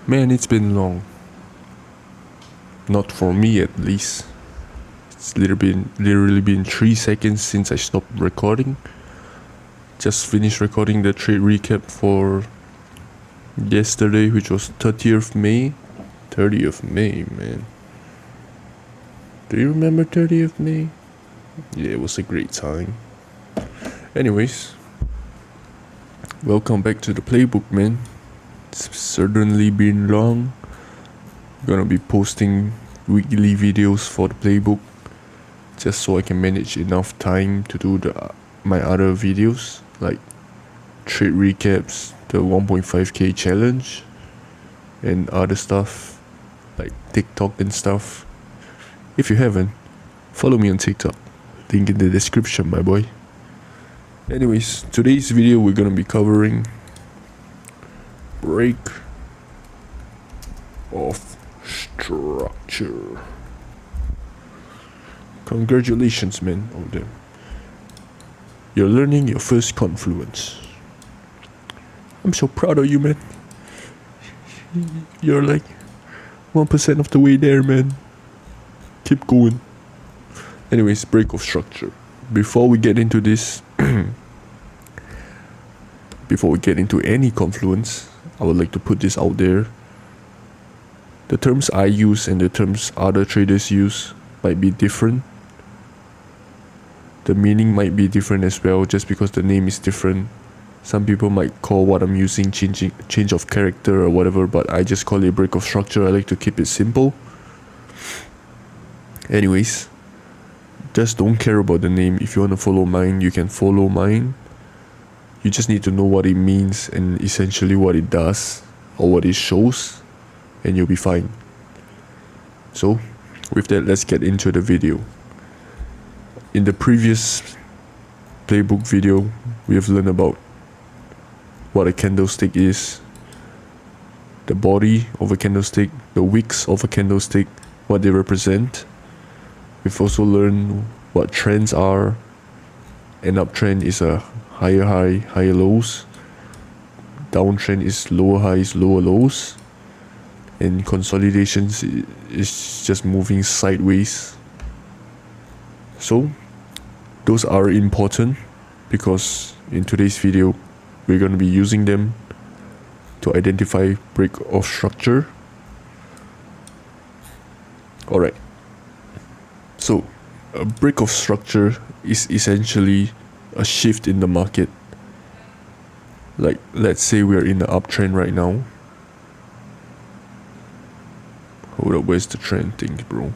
Man, it's been long. Not for me at least. It's literally been 3 seconds since I stopped recording. Just finished recording the trade recap for yesterday, which was 30th May. 30th May, man. Do you remember 30th May? Yeah, it was a great time. Anyways, welcome back to the Playbook, man. It's certainly been long. Gonna be posting weekly videos for the Playbook just so I can manage enough time to do my other videos like trade recaps, the 1.5k challenge, and other stuff like TikTok and stuff. If you haven't, follow me on TikTok, link in the description, my boy. Anyways, today's video we're gonna be covering break of structure. Congratulations, man, on them. You're learning your first confluence. I'm so proud of you, man. You're like 1% of the way there, man. Keep going. Anyways, break of structure. Before we get into this, before we get into any confluence, I would like to put this out there. The terms I use and the terms other traders use might be different. The meaning might be different as well, just because the name is different. Some people might call what I'm using change of character or whatever, but I just call it break of structure. I like to keep it simple. Anyways, just don't care about the name. If you want to follow mine, you can follow mine. You just need to know what it means and essentially what it does or what it shows, and you'll be fine. So, with that, let's get into the video. In the previous Playbook video, we have learned about what a candlestick is, the body of a candlestick, the wicks of a candlestick, what they represent. We've also learned what trends are. An uptrend is a higher high, higher lows. Downtrend is lower highs, lower lows. And consolidations is just moving sideways. So, those are important because in today's video, we're going to be using them to identify break of structure. Alright. So, a break of structure is essentially a shift in the market. Like, let's say we're in the uptrend right now. Hold up, where's the trend thing, bro?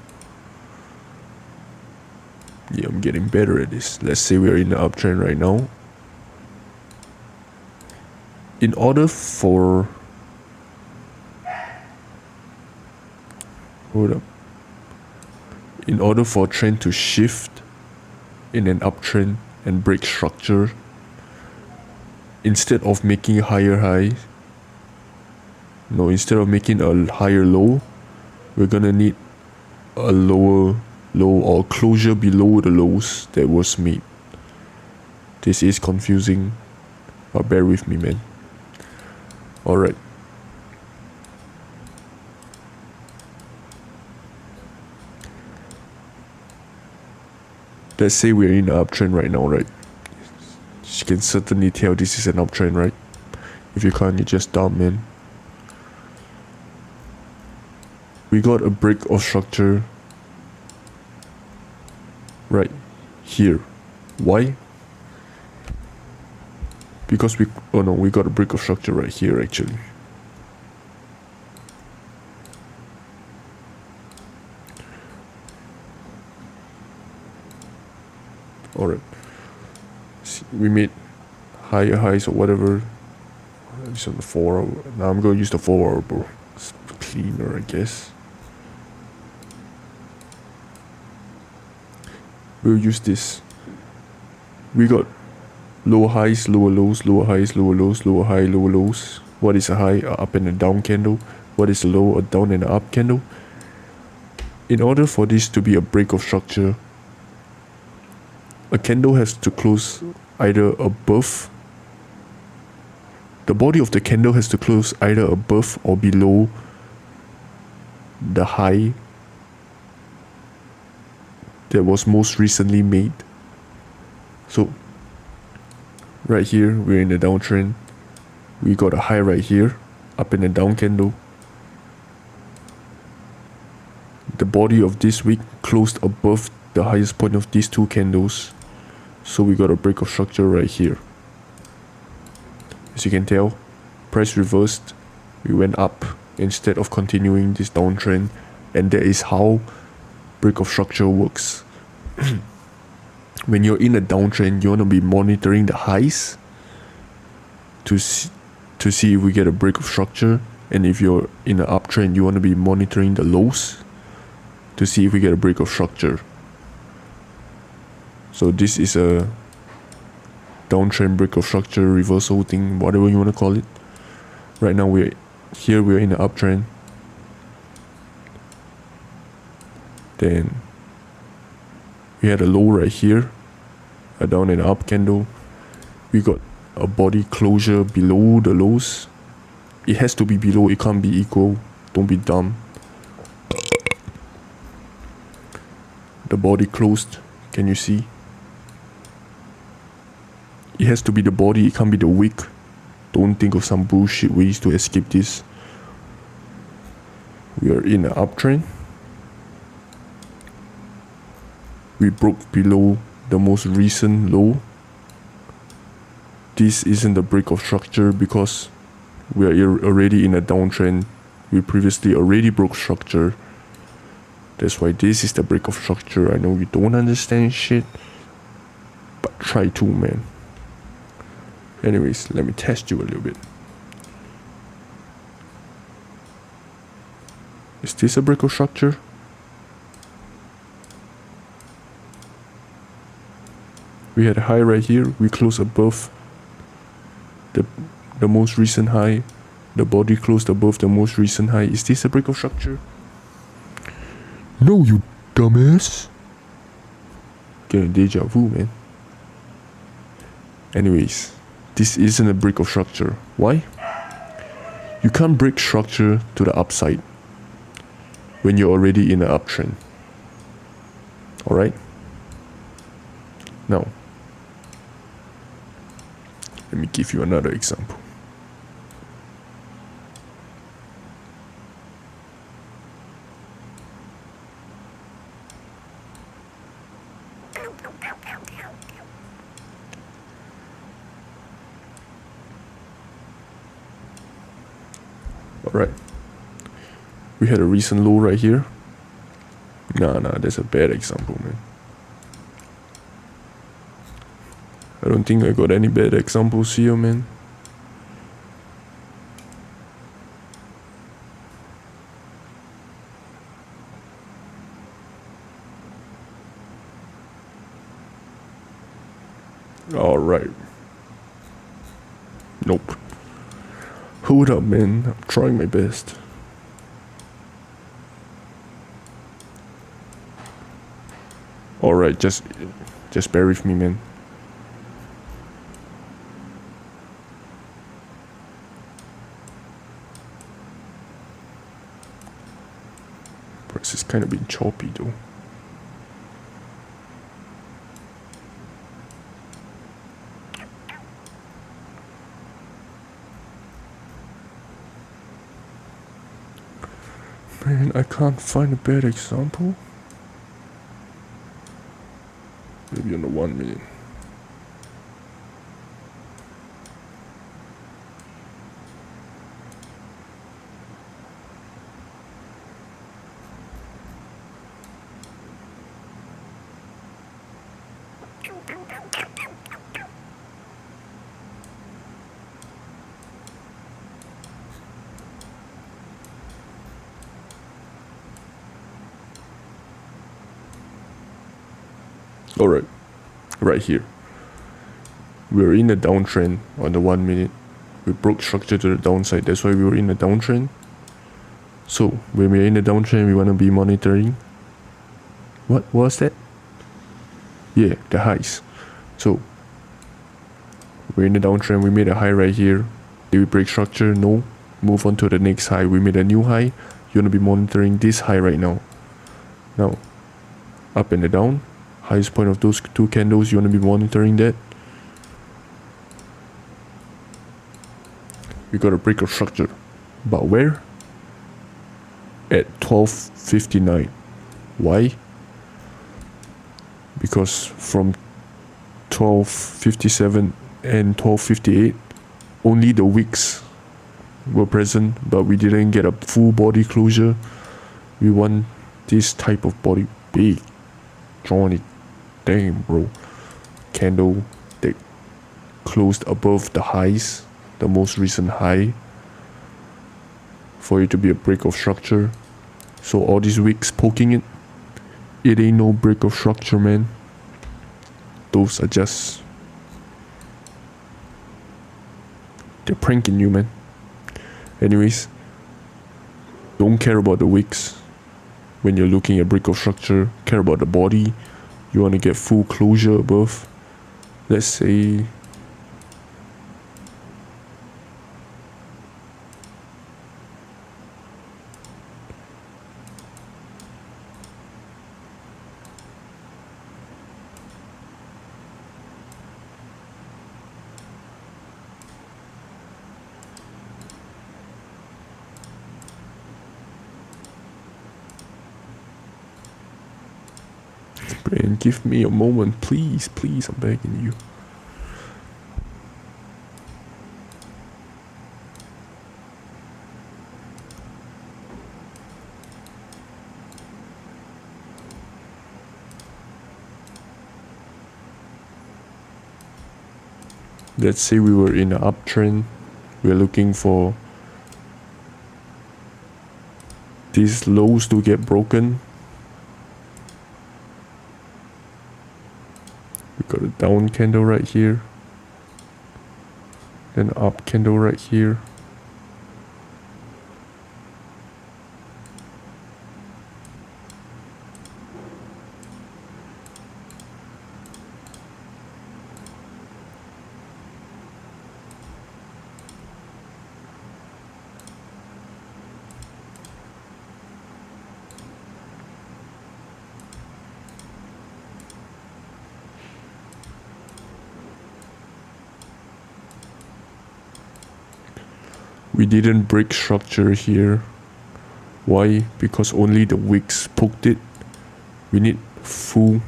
Yeah, I'm getting better at this. Let's say we're in the uptrend right now. In order for... Hold up. In order for a trend to shift in an uptrend and break structure, instead of making a higher high, instead of making a higher low, we're gonna need a lower low or closure below the lows that was made. This is confusing, but bear with me, man. Alright. Let's say we're in an uptrend right now, right? You can certainly tell this is an uptrend, right? If you can't, you're just dumb, man. We got a break of structure right here. Why? Because we got a break of structure right here actually. Alright. We made higher highs or whatever. It's on the 4 hour. Now I'm gonna use the 4 hour, bro. It's cleaner, I guess. We'll use this. We got lower highs, lower lows, lower highs, lower lows, lower high, lower lows. What is a high? A up and a down candle. What is a low? A down and a up candle. In order for this to be a break of structure, a candle has to close either above the body of the candle has to close either above or below the high that was most recently made. So right here, we're in the downtrend. We got a high right here, up in the down candle. The body of this wick closed above the highest point of these two candles. So we got a break of structure right here. As you can tell, price reversed. We went up instead of continuing this downtrend. And that is how break of structure works. When you're in a downtrend, you want to be monitoring the highs to see if we get a break of structure. And if you're in an uptrend, you want to be monitoring the lows to see if we get a break of structure. So this is a downtrend break of structure reversal thing, whatever you want to call it. Right now we're in an uptrend. Then we had a low right here, a down and up candle. We got a body closure below the lows. It has to be below, it can't be equal. Don't be dumb. The body closed, can you see? It has to be the body, it can't be the wick. Don't think of some bullshit ways to escape this. We are in an uptrend. We broke below the most recent low. This isn't a break of structure because we are already in a downtrend. We previously already broke structure. That's why this is the break of structure. I know you don't understand shit, but try to, man. Anyways, let me test you a little bit. Is this a break of structure? We had a high right here. We closed above the most recent high. The body closed above the most recent high. Is this a break of structure? No, you dumbass. Getting deja vu, man. Anyways, this isn't a break of structure. Why? You can't break structure to the upside when you're already in an uptrend. Alright? Now, let me give you another example. Alright. We had a recent low right here. Nah, that's a bad example, man. I don't think I got any bad examples here, man. Alright. Nope. Hold up, man. I'm trying my best. Alright, just bear with me, man. Price is kind of been choppy though. Man, I can't find a bad example. Maybe on the 1 minute. Alright, right here. We're in a downtrend on the 1 minute. We broke structure to the downside, that's why we were in a downtrend. So, when we're in a downtrend, we want to be monitoring. What was that? Yeah, the highs. So, we're in the downtrend, we made a high right here. Did we break structure? No. Move on to the next high. We made a new high. You want to be monitoring this high right now. Now, up and the down. Highest point of those two candles, you want to be monitoring that. We got a break of structure. But where? At 12:59. Why? Because from 12:57 and 12:58, only the wicks were present, but we didn't get a full body closure. We want this type of body big. Johnny, damn bro. Candle that closed above the highs, the most recent high, for it to be a break of structure. So all these wicks poking it ain't no break of structure, man. Those are just, they're pranking you, man. Anyways, don't care about the wicks when you're looking at break of structure. Care about the body. You want to get full closure above. Let's say and give me a moment, please, please, I'm begging you. Let's say we were in an uptrend. We're looking for these lows to get broken. We got a down candle right here, then up candle right here. We didn't break structure here. Why? Because only the wicks poked it. We need full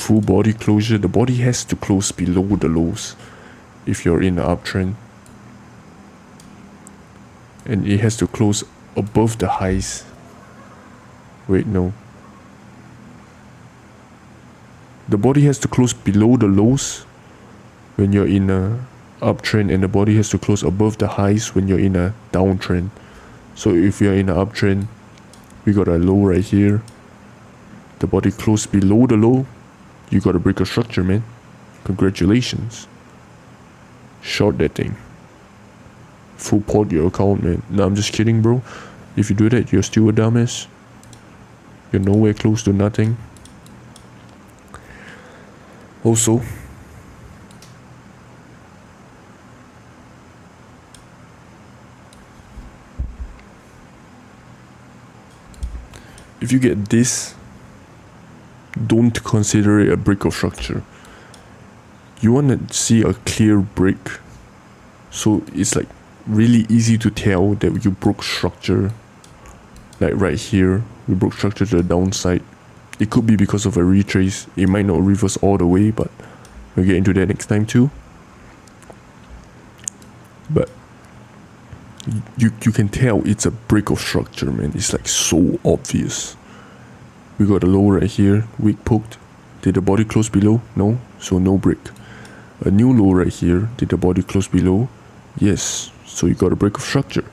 body closure. The body has to close below the lows if you're in the uptrend, and it has to close above the highs. Wait, no. The body has to close below the lows when you're in a uptrend, and the body has to close above the highs when you're in a downtrend. So if you're in an uptrend, we got a low right here. The body closed below the low. You got a break of structure, man. Congratulations. Short that thing. Full pot your account, man. No, I'm just kidding, bro. If you do that, you're still a dumbass. You're nowhere close to nothing. Also, if you get this, don't consider it a break of structure. You want to see a clear break, so it's like really easy to tell that you broke structure. Like right here, we broke structure to the downside. It could be because of a retrace. It might not reverse all the way, but we'll get into that next time too. But you can tell it's a break of structure, man. It's like so obvious. We got a low right here, weak poked. Did the body close below? No, so no break. A new low right here. Did the body close below? Yes, so you got a break of structure.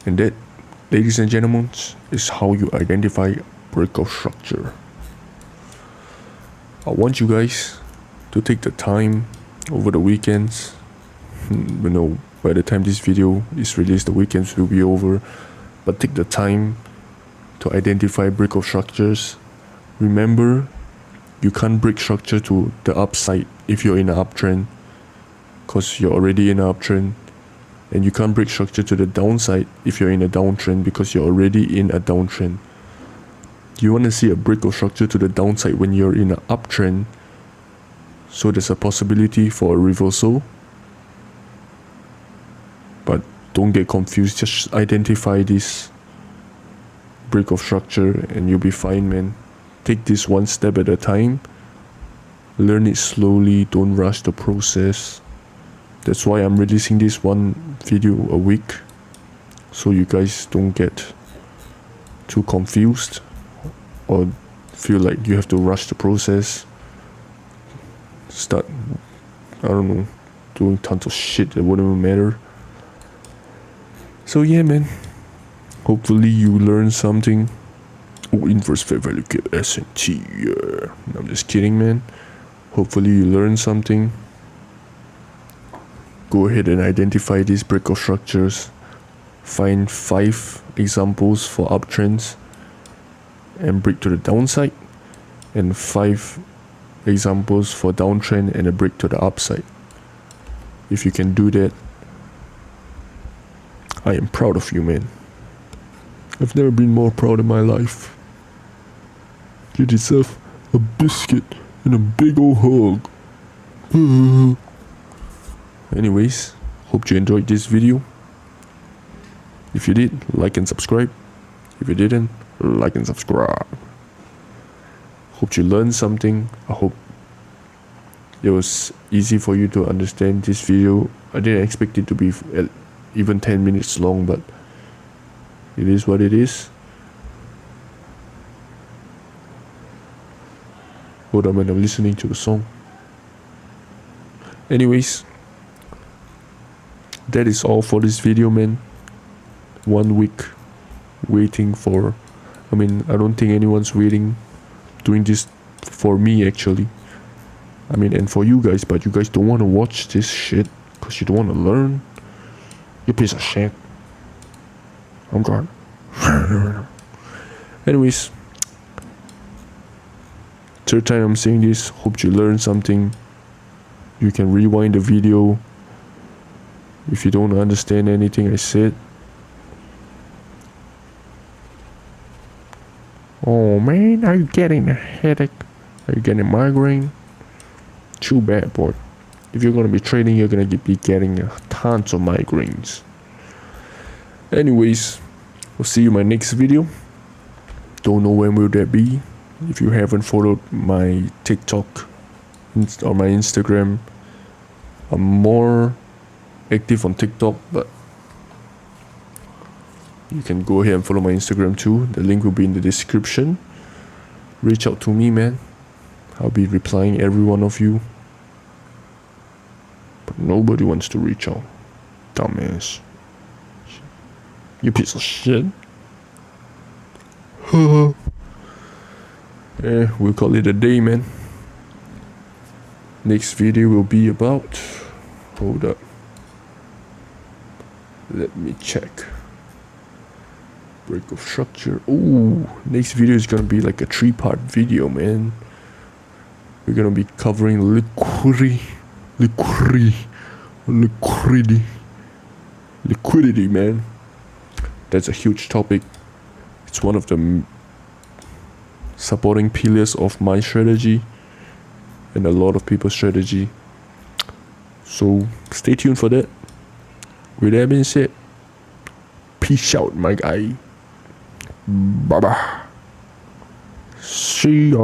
And that, ladies and gentlemen, is how you identify break of structure. I want you guys to take the time over the weekends. You know, by the time this video is released, the weekends will be over. But take the time to identify break of structures. remember, you can't break structure to the upside if you're in an uptrend, because you're already in an uptrend. And you can't break structure to the downside if you're in a downtrend, because you're already in a downtrend. You want to see a break of structure to the downside when you're in an uptrend, so there's a possibility for a reversal. But don't get confused, just identify this break of structure and you'll be fine, man. Take this one step at a time. Learn it slowly, don't rush the process. That's why I'm releasing this one video a week, so you guys don't get too confused or feel like you have to rush the process. Start, I don't know, doing tons of shit that wouldn't even matter. So yeah, man, hopefully you learn something. Oh, inverse fair value gap S&T, yeah. I'm just kidding, man. Hopefully you learn something. Go ahead and identify these break of structures. Find 5 examples for uptrends and break to the downside, and 5 examples for downtrend and a break to the upside. If you can do that, I am proud of you, man. I've never been more proud in my life. Get yourself a biscuit and a big ol' hug. Anyways, hope you enjoyed this video. If you did, like and subscribe. If you didn't, like and subscribe. Hope you learned something. I hope it was easy for you to understand this video. I didn't expect it to be even 10 minutes long, but it is what it is. Hold on, man, I'm listening to the song. Anyways, that is all for this video, man. 1 week waiting for, I don't think anyone's doing this for me actually. And for you guys, but you guys don't want to watch this shit because you don't want to learn. You piece of shit. I'm gone. Anyways, third time I'm saying this, hope you learned something. You can rewind the video if you don't understand anything I said. Oh man, are you getting a headache? Are you getting a migraine? Too bad, boy. If you're gonna be trading, you're gonna be getting tons of migraines. Anyways, we'll see you in my next video. Don't know when will that be. If you haven't followed my TikTok or my Instagram, I'm more active on TikTok, but you can go ahead and follow my Instagram too. The link will be in the description. Reach out to me, man. I'll be replying every one of you. But nobody wants to reach out. Dumbass. You piece of shit. Yeah, we'll call it a day, man. Next video will be about... Hold up. Let me check. Break of structure. Oh, next video is gonna be like a 3-part video, man. We're gonna be covering liquidity, man. That's a huge topic. It's one of the supporting pillars of my strategy and a lot of people's strategy. So stay tuned for that. With that being said, peace out, my guy. Bye bye. See ya.